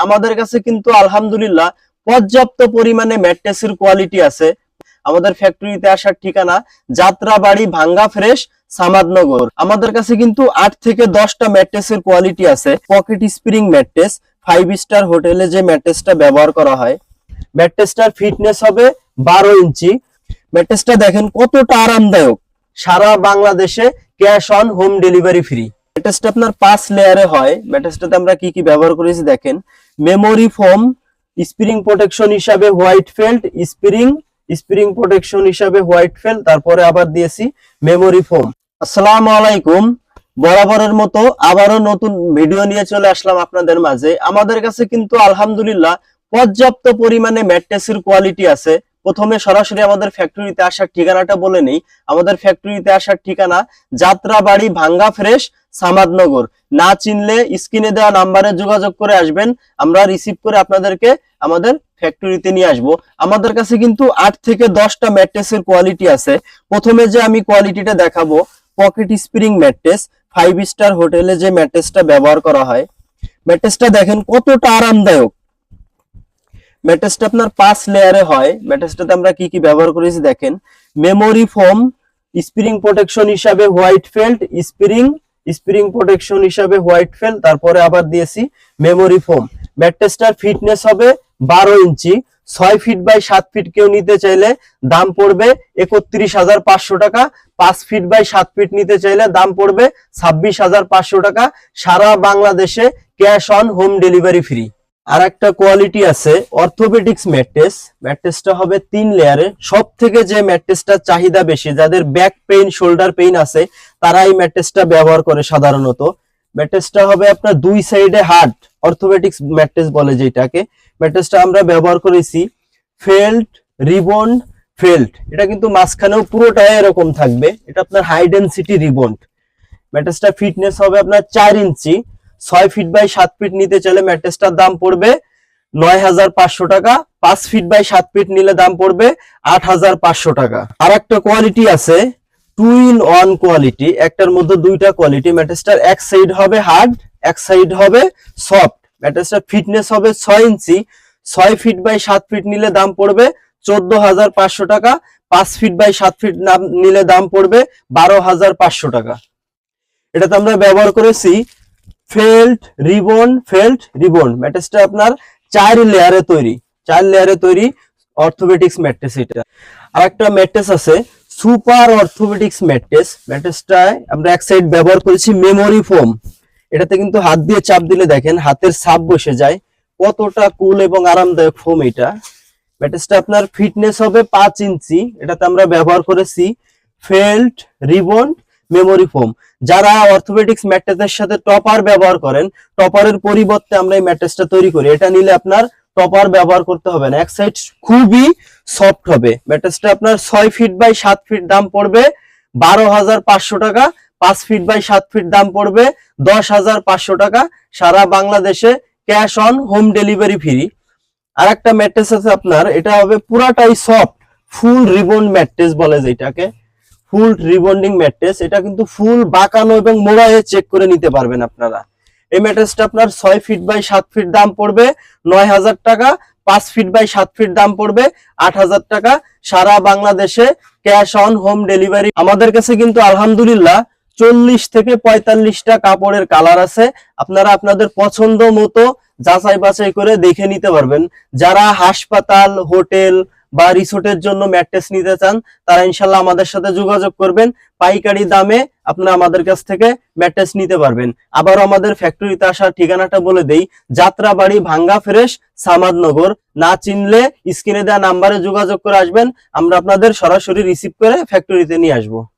আমাদের কাছে কিন্তু আলহামদুলিল্লাহ পর্যাপ্ত পরিমাণে ম্যাট্রেসের কোয়ালিটি আছে। আমাদের ফ্যাক্টরিতে আসার ঠিকানা যাত্রাবাড়ি ভাঙ্গা ফ্রেশ সামাদনগর। আমাদের কাছে কিন্তু 8 থেকে 10টা ম্যাট্রেসের কোয়ালিটি আছে। পকেট স্প্রিং ম্যাট্রেস, 5 স্টার হোটেলে যে ম্যাট্রেসটা ব্যবহার করা হয়। ম্যাট্রেসটার ফিটনেস হবে 12 ইঞ্চি। ম্যাট্রেসটা দেখেন কতটা আরামদায়ক। সারা বাংলাদেশে cash on home delivery free. ম্যাট্রেসটা আপনার 5 লেয়ারে হয়। ম্যাট্রেসটাতে আমরা কি কি ব্যবহার করেছি দেখেন। মেমোরি ফোম, স্প্রিং প্রোটেকশন হিসাবে হোয়াইট ফেল্ট, স্প্রিং প্রোটেকশন হিসাবে হোয়াইট ফেল্ট, তারপরে আবার দিয়েছি মেমোরি ফোম। আসসালামু আলাইকুম, বরাবরের মতো আবারও নতুন ভিডিও নিয়ে চলে আসলাম আপনাদের মাঝে। আমাদের কাছে কিন্তু আলহামদুলিল্লাহ পর্যাপ্ত পরিমাণে ম্যাট্রেসের কোয়ালিটি আছে। প্রথমে সরাসরি আমাদের ফ্যাক্টরিতে আসার ঠিকানাটা বলে নেই। আমাদের ফ্যাক্টরিতে আসার ঠিকানা যাত্রাবাড়ি ভাঙ্গা ফ্রেশ সামাদনগর। না চিনলে স্ক্রিনে দেওয়া নাম্বারে যোগাযোগ করে আসবেন, আমরা রিসিভ করে আপনাদেরকে আমাদের ফ্যাক্টরিতে নিয়ে আসব। আমাদের কাছে কিন্তু 8 থেকে 10টা ম্যাট্রেসের কোয়ালিটি আছে। প্রথমে যে আমি কোয়ালিটিটা দেখাবো, পকেট স্প্রিং ম্যাট্রেস, 5 স্টার হোটেলে যে ম্যাট্রেসটা ব্যবহার করা হয়। ম্যাট্রেসটা দেখেন কতটা আরামদায়ক। ম্যাট্রেসটা আপনার 5 লেয়ারে হয়। ম্যাট্রেসটাতে আমরা কি কি ব্যবহার করেছি দেখেন। মেমোরি ফোম, স্প্রিং প্রোটেকশন হিসাবে হোয়াইট ফেল্ট, স্প্রিং প্রোটেকশন হিসাবে হোয়াইট ফেল্ট, তারপরে আবার দিয়েছি মেমোরি ফোম। ম্যাট্রেসটার ফিটনেস হবে 12 ইঞ্চি। 6 ফিট বাই 7 ফিট কেউ নিতে চাইলে দাম পড়বে 31,500 টাকা। 5 ফিট বাই 7 ফিট নিতে চাইলে দাম পড়বে 26,500 টাকা। সারা বাংলাদেশে cash on home delivery free. আর একটা কোয়ালিটি আছে অর্থোপেডিক্স ম্যাট্রেস। ম্যাট্রেসটা হবে 3 লেয়ারে। সব থেকে যে ম্যাট্রেসটা চাহিদা বেশি, যাদের ব্যাক পেইন, শোল্ডার পেইন আছে, তারা এই ম্যাট্রেসটা ব্যবহার করে সাধারণত। ম্যাট্রেসটা হবে আপনার 2 সাইডে হার্ড, অর্থোপেডিক্স ম্যাট্রেস বলে যেটাকে। ম্যাট্রেসটা আমরা ব্যবহার করেছি ফেল্ট, রিবন্ড, ফেল্ট। এটা কিন্তু মাঝখানেও পুরোটাই এরকম থাকবে। এটা আপনার হাই ডেনসিটি রিবন্ড। ম্যাট্রেসটা ফিটনেস হবে আপনার 4 ইঞ্চি। 6 ফিট বাই 7 ফিট নিতে চাইলে ম্যাট্রেসটার দাম পড়বে 9,500 টাকা। 5 ফিট বাই 7 ফিট নিলে দাম পড়বে 8,500 টাকা। আর একটা কোয়ালিটি আছে 2 in 1 কোয়ালিটি, একটার মধ্যে 2টা কোয়ালিটি। ম্যাট্রেসটার এক সাইড হবে হার্ড, এক সাইড হবে সফট। ম্যাট্রেসটার ফিটনেস হবে 6 ইঞ্চি। 6 ফিট বাই 7 ফিট নিলে দাম পড়বে 14,500 টাকা। 5 ফিট বাই 7 ফিট নিলে দাম পড়বে 12,500 টাকা। এটাতে আমরা ব্যবহার করেছি ফেল্ট, রিবন। ম্যাট্রেসটা আপনার 4 লেয়ারে তৈরি অর্থোপেডিক্স ম্যাট্রেস এটা। আর একটা ম্যাট্রেস আছে সুপার অর্থোপেডিক্স ম্যাট্রেস। ম্যাট্রেসটায় আমরা এক সাইড ব্যবহার করেছি মেমোরি ফোম। এটাতে কিন্তু হাত দিয়ে চাপ দিলে দেখেন হাতের ছাপ বসে যায়। কতটা কুল এবং আরামদায়ক ফোম এটা। ম্যাট্রেসটা আপনার ফিটনেস হবে 5 ইঞ্চি। এটাতে আমরা ব্যবহার করেছি ফেল্ট, রিবন, মেমোরি ফোম। যারা অর্থোপেডিক্স ম্যাট্রেসের সাথে টপার ব্যবহার করেন, টপারের পরিবর্তে আমরা এই ম্যাট্রেসটা তৈরি করি। এটা নিলে আপনার টপার ব্যবহার করতে হবে না। এক সাইড খুবই সফট হবে। ম্যাট্রেসটা আপনার 6 ফিট বাই 7 ফিট দাম পড়বে 12,500 টাকা। 5 ফিট বাই 7 ফিট দাম পড়বে 10,500 টাকা। সারা বাংলাদেশে cash on home delivery free. আর একটা ম্যাট্রেস আছে আপনার, এটা হবে পুরাটাই সফট, ফুল রিবন ম্যাট্রেস বলে যেটাকে, ফুল রিবন্ডিং ম্যাট্রেস। এটা কিন্তু ফুল বাঁকানো এবং মোড়ায়ে চেক করে নিতে পারবেন আপনারা। এই ম্যাট্রেসটা আপনার 6 ফিট বাই 7 ফিট দাম পড়বে 9,000 টাকা। 5 ফিট বাই 7 ফিট দাম পড়বে 8,000 টাকা। সারা বাংলাদেশে ক্যাশ অন হোম ডেলিভারি। আমাদের কাছে কিন্তু আলহামদুলিল্লাহ 40 থেকে 45টা কাপড়ের কালার আছে। আপনারা আপনাদের পছন্দ মতো যাচাই বাছাই করে দেখে নিতে পারবেন। যারা হাসপাতাল, হোটেল বা রিসোর্টের জন্য ম্যাট্রেস নিতে চান, তারা ইনশাল্লাহ আমাদের সাথে যোগাযোগ করবেন। পাইকারি দামে আপনারা আমাদের কাছ থেকে ম্যাট্রেস নিতে পারবেন। আবার আমাদের ফ্যাক্টরিতে আসার ঠিকানাটা বলে দেই, যাত্রাবাড়ি ভাঙ্গা ফ্রেশ সামাদনগর। না চিনলে স্ক্রিনে দেওয়া নাম্বারে যোগাযোগ করে আসবেন, আমরা আপনাদের সরাসরি রিসিভ করে ফ্যাক্টরিতে নিয়ে আসবো।